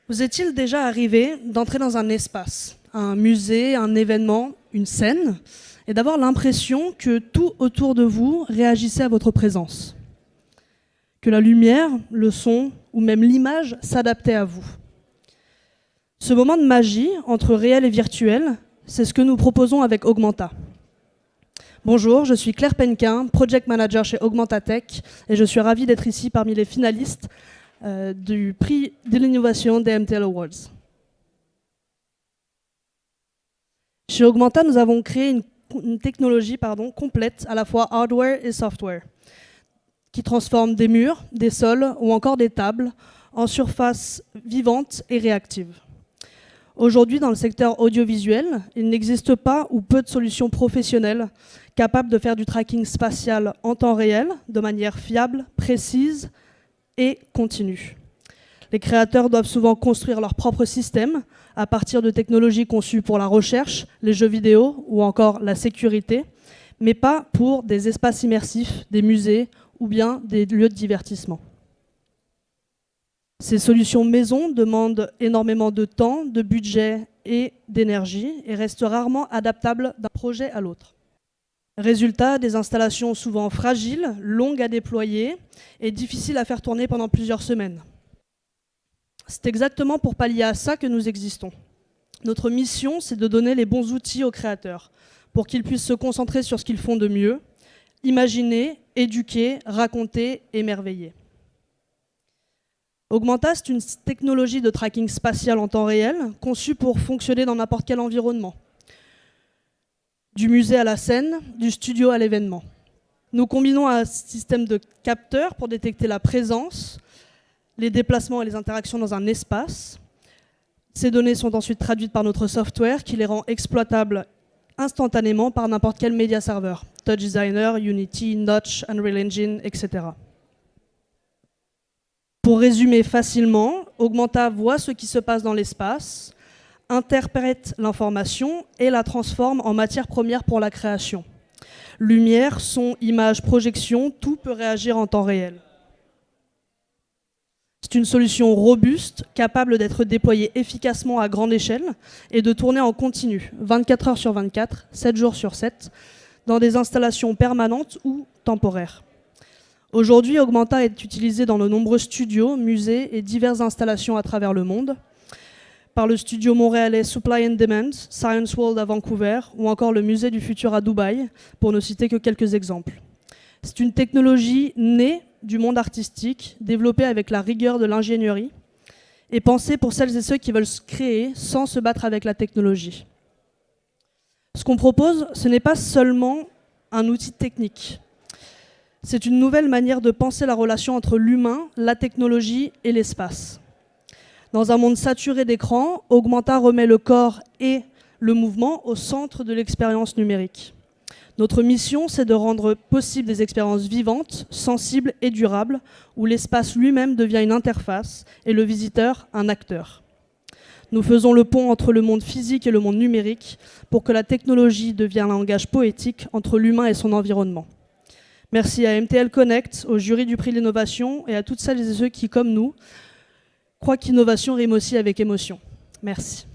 Vous est-il déjà arrivé d'entrer dans un espace, un musée, un événement, une scène, et d'avoir l'impression que tout autour de vous réagissait à votre présence? Que la lumière, le son ou même l'image s'adaptait à vous? Ce moment de magie entre réel et virtuel, c'est ce que nous proposons avec Augmenta. Bonjour, je suis Claire Penquin, Project Manager chez Augmenta Tech, et je suis ravie d'être ici parmi les finalistes du prix de l'innovation des MTL Awards. Chez Augmenta, nous avons créé une technologie complète, à la fois hardware et software, qui transforme des murs, des sols ou encore des tables en surfaces vivantes et réactives. Aujourd'hui, dans le secteur audiovisuel, il n'existe pas ou peu de solutions professionnelles capables de faire du tracking spatial en temps réel, de manière fiable, précise et continue. Les créateurs doivent souvent construire leur propre système à partir de technologies conçues pour la recherche, les jeux vidéo ou encore la sécurité, mais pas pour des espaces immersifs, des musées ou bien des lieux de divertissement. Ces solutions maison demandent énormément de temps, de budget et d'énergie et restent rarement adaptables d'un projet à l'autre. Résultat, des installations souvent fragiles, longues à déployer et difficiles à faire tourner pendant plusieurs semaines. C'est exactement pour pallier à ça que nous existons. Notre mission, c'est de donner les bons outils aux créateurs pour qu'ils puissent se concentrer sur ce qu'ils font de mieux, imaginer, éduquer, raconter, émerveiller. Augmenta, c'est une technologie de tracking spatial en temps réel, conçue pour fonctionner dans n'importe quel environnement. Du musée à la scène, du studio à l'événement. Nous combinons un système de capteurs pour détecter la présence, les déplacements et les interactions dans un espace. Ces données sont ensuite traduites par notre software qui les rend exploitables instantanément par n'importe quel média serveur. Touch Designer, Unity, Notch, Unreal Engine, etc. Pour résumer facilement, Augmenta voit ce qui se passe dans l'espace, interprète l'information et la transforme en matière première pour la création. Lumière, son, image, projection, tout peut réagir en temps réel. C'est une solution robuste, capable d'être déployée efficacement à grande échelle et de tourner en continu, 24 heures sur 24, 7 jours sur 7, dans des installations permanentes ou temporaires. Aujourd'hui, Augmenta est utilisé dans de nombreux studios, musées et diverses installations à travers le monde, par le studio montréalais Supply and Demand, Science World à Vancouver ou encore le Musée du Futur à Dubaï, pour ne citer que quelques exemples. C'est une technologie née du monde artistique, développée avec la rigueur de l'ingénierie et pensée pour celles et ceux qui veulent se créer sans se battre avec la technologie. Ce qu'on propose, ce n'est pas seulement un outil technique. C'est une nouvelle manière de penser la relation entre l'humain, la technologie et l'espace. Dans un monde saturé d'écrans, Augmenta remet le corps et le mouvement au centre de l'expérience numérique. Notre mission, c'est de rendre possible des expériences vivantes, sensibles et durables, où l'espace lui-même devient une interface et le visiteur un acteur. Nous faisons le pont entre le monde physique et le monde numérique pour que la technologie devienne un langage poétique entre l'humain et son environnement. Merci à MTL Connect, au jury du prix de l'innovation et à toutes celles et ceux qui, comme nous, croient qu'innovation rime aussi avec émotion. Merci.